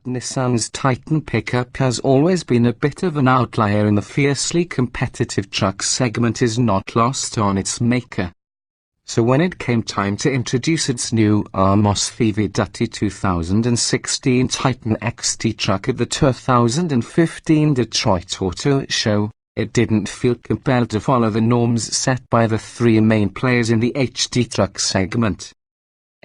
Nissan's Titan pickup has always been a bit of an outlier in the fiercely competitive truck segment is not lost on its maker. So when it came time to introduce its new almost V-8 2016 Titan XT truck at the 2015 Detroit Auto Show, it didn't feel compelled to follow the norms set by the three main players in the HD truck segment.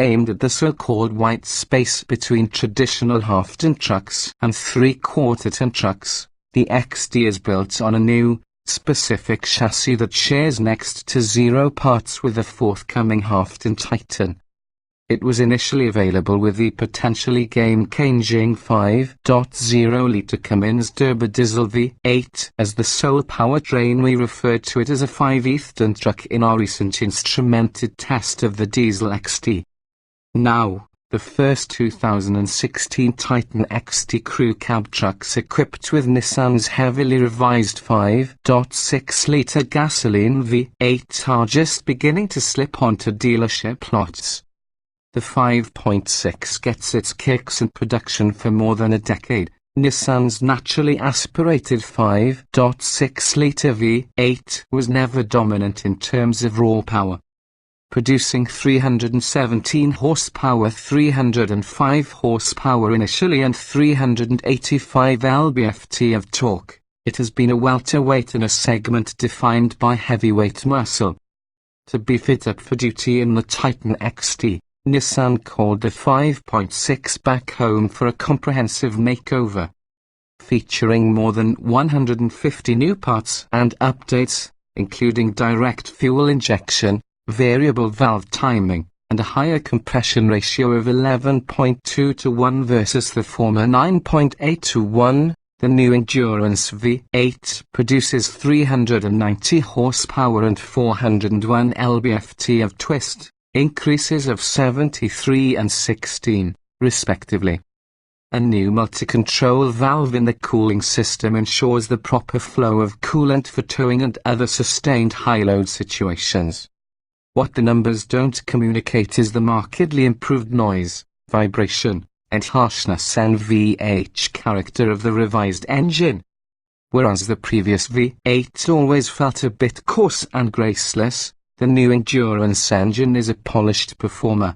Aimed at the so-called white space between traditional half-ton trucks and three-quarter-ton trucks, the XT is built on a new, specific chassis that shares next to zero parts with the forthcoming half-ton Titan. It was initially available with the potentially game-changing 5.0-litre Cummins turbo diesel V8 as the sole powertrain. We referred to it as a 5-ton truck in our recent instrumented test of the diesel XT. Now, the first 2016 Titan XT crew cab trucks equipped with Nissan's heavily revised 5.6-litre gasoline V8 are just beginning to slip onto dealership lots. The 5.6 gets its kicks in production for more than a decade. Nissan's naturally aspirated 5.6-litre V8 was never dominant in terms of raw power, producing 317 horsepower, 305 horsepower initially and 385 lb-ft of torque. It has been a welterweight in a segment defined by heavyweight muscle. To be fit up for duty in the Titan XT, Nissan called the 5.6 back home for a comprehensive makeover, featuring more than 150 new parts and updates, including direct fuel injection, variable valve timing, and a higher compression ratio of 11.2 to 1 versus the former 9.8 to 1. The new Endurance V8 produces 390 horsepower and 401 lb-ft of twist, increases of 73 and 16, respectively. A new multi-control valve in the cooling system ensures the proper flow of coolant for towing and other sustained high-load situations. What the numbers don't communicate is the markedly improved noise, vibration, and harshness and VH character of the revised engine. Whereas the previous V8 always felt a bit coarse and graceless, the new Endurance engine is a polished performer.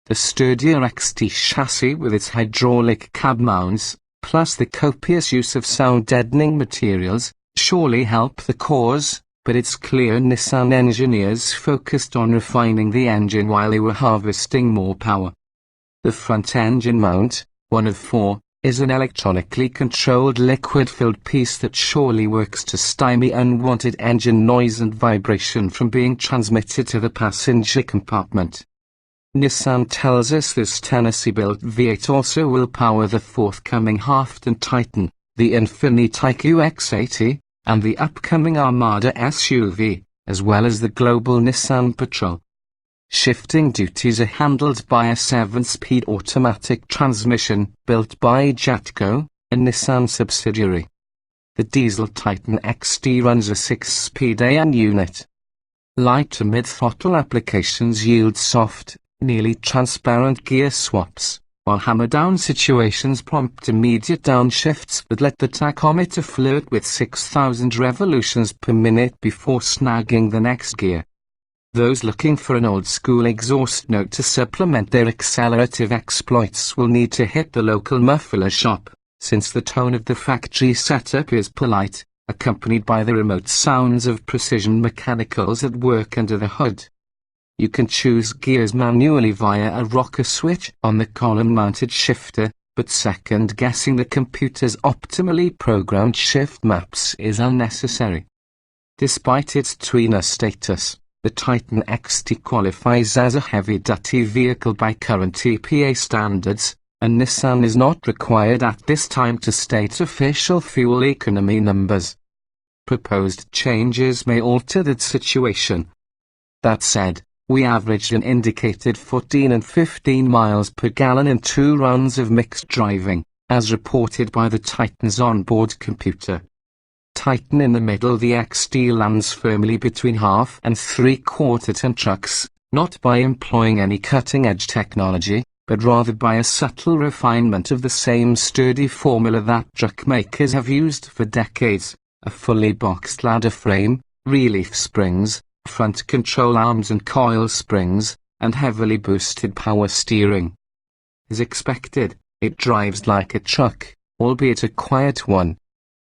The sturdier XT chassis with its hydraulic cab mounts, plus the copious use of sound-deadening materials, surely help the cause, but it's clear Nissan engineers focused on refining the engine while they were harvesting more power. The front engine mount, one of four, is an electronically controlled liquid-filled piece that surely works to stymie unwanted engine noise and vibration from being transmitted to the passenger compartment. Nissan tells us this Tennessee-built V8 also will power the forthcoming half-ton Titan, the Infiniti QX80, and the upcoming Armada SUV, as well as the global Nissan Patrol. Shifting duties are handled by a 7-speed automatic transmission built by Jatco, a Nissan subsidiary. The diesel Titan XT runs a 6-speed AN unit. Light to mid-throttle applications yield soft, nearly transparent gear swaps, while hammer-down situations prompt immediate downshifts that let the tachometer flirt with 6,000 revolutions per minute before snagging the next gear. Those looking for an old-school exhaust note to supplement their accelerative exploits will need to hit the local muffler shop, since the tone of the factory setup is polite, accompanied by the remote sounds of precision mechanicals at work under the hood. You can choose gears manually via a rocker switch on the column-mounted shifter, but second-guessing the computer's optimally programmed shift maps is unnecessary. Despite its tweener status, the Titan XT qualifies as a heavy-duty vehicle by current EPA standards, and Nissan is not required at this time to state official fuel economy numbers. Proposed changes may alter that situation. That said, we averaged an indicated 14 and 15 miles per gallon in 2 rounds of mixed driving, as reported by the Titan's onboard computer. Titan in the middle. The XT lands firmly between half and three-quarter-ton trucks, not by employing any cutting-edge technology, but rather by a subtle refinement of the same sturdy formula that truck makers have used for decades: a fully boxed ladder frame, relief springs, front control arms and coil springs, and heavily boosted power steering. As expected, it drives like a truck, albeit a quiet one.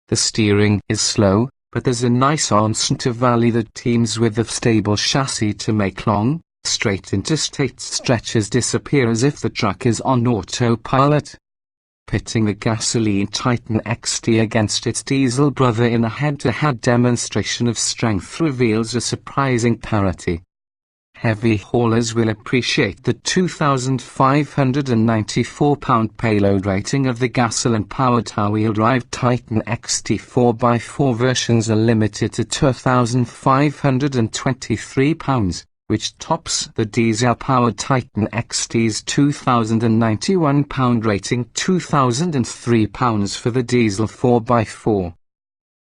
The steering is slow, but there's a nice onset valley that teams with a stable chassis to make long, straight interstate stretches disappear as if the truck is on autopilot. Pitting the gasoline Titan XT against its diesel brother in a head-to-head demonstration of strength reveals a surprising parity. Heavy haulers will appreciate the 2,594 pound payload rating of the gasoline-powered all-wheel drive Titan XT 4x4 versions are limited to 2,523 pounds, which tops the diesel-powered Titan XT's 2,091 pound rating, 2,003 pounds for the diesel 4x4.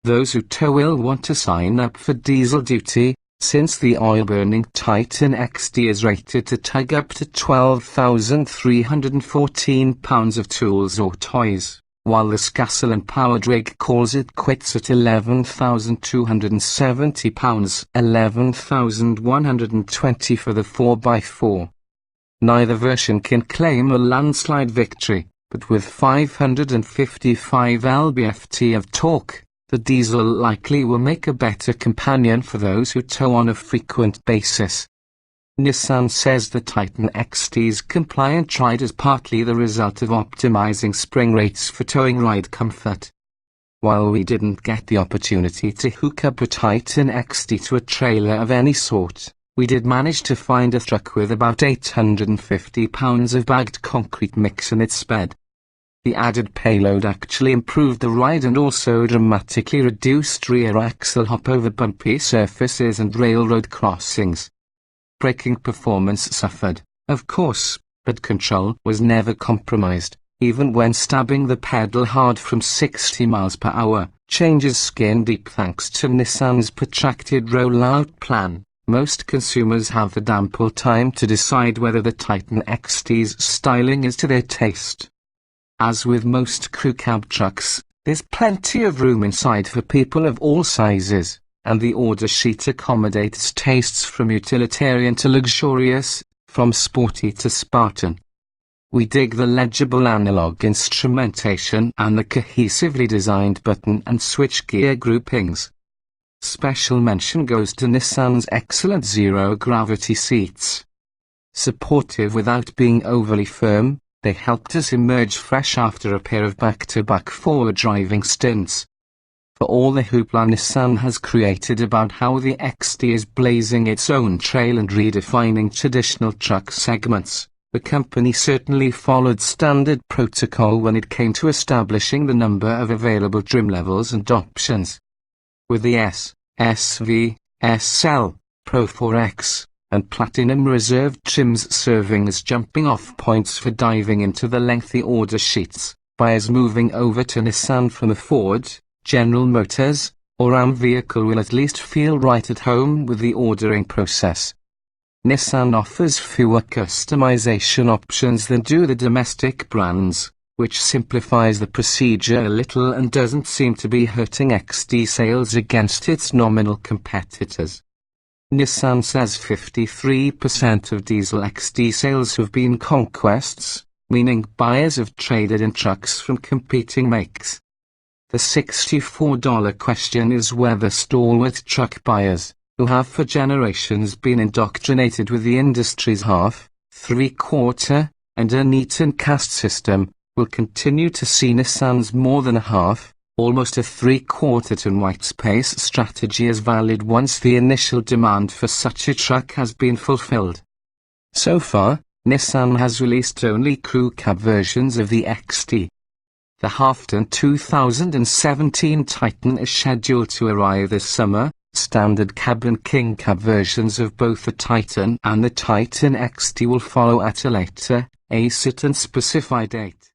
Those who tow will want to sign up for diesel duty, since the oil-burning Titan XT is rated to tug up to 12,314 pounds of tools or toys, while this gasoline-powered rig calls it quits at 11,270 pounds, 11,120 for the 4x4. Neither version can claim a landslide victory, but with 555 lb-ft of torque, the diesel likely will make a better companion for those who tow on a frequent basis. Nissan says the Titan XT's compliant ride is partly the result of optimizing spring rates for towing ride comfort. While we didn't get the opportunity to hook up a Titan XT to a trailer of any sort, we did manage to find a truck with about 850 pounds of bagged concrete mix in its bed. The added payload actually improved the ride and also dramatically reduced rear axle hop over bumpy surfaces and railroad crossings. Braking performance suffered, of course, but control was never compromised, even when stabbing the pedal hard from 60 miles per hour. Changes skin deep thanks to Nissan's protracted rollout plan. Most consumers have had ample time to decide whether the Titan XT's styling is to their taste. As with most crew cab trucks, there's plenty of room inside for people of all sizes, and the order sheet accommodates tastes from utilitarian to luxurious, from sporty to Spartan. We dig the legible analog instrumentation and the cohesively designed button and switchgear groupings. Special mention goes to Nissan's excellent zero-gravity seats. Supportive without being overly firm, they helped us emerge fresh after a pair of back-to-back forward driving stints. For all the hoopla Nissan has created about how the XT is blazing its own trail and redefining traditional truck segments, the company certainly followed standard protocol when it came to establishing the number of available trim levels and options. With the S, SV, SL, Pro 4X, and Platinum Reserve trims serving as jumping-off points for diving into the lengthy order sheets, buyers moving over to Nissan from a Ford, General Motors, or Ram vehicle will at least feel right at home with the ordering process. Nissan offers fewer customization options than do the domestic brands, which simplifies the procedure a little and doesn't seem to be hurting XT sales against its nominal competitors. Nissan says 53% of diesel XT sales have been conquests, meaning buyers have traded in trucks from competing makes. The $64 question is whether stalwart truck buyers, who have for generations been indoctrinated with the industry's half, three-quarter, and a neat and cast system, will continue to see Nissan's more than a half, almost a three-quarter ton white space strategy as valid once the initial demand for such a truck has been fulfilled. So far, Nissan has released only crew cab versions of the XT. The half-ton 2017 Titan is scheduled to arrive this summer. Standard cab and king cab versions of both the Titan and the Titan XT will follow at a later, certain specified date.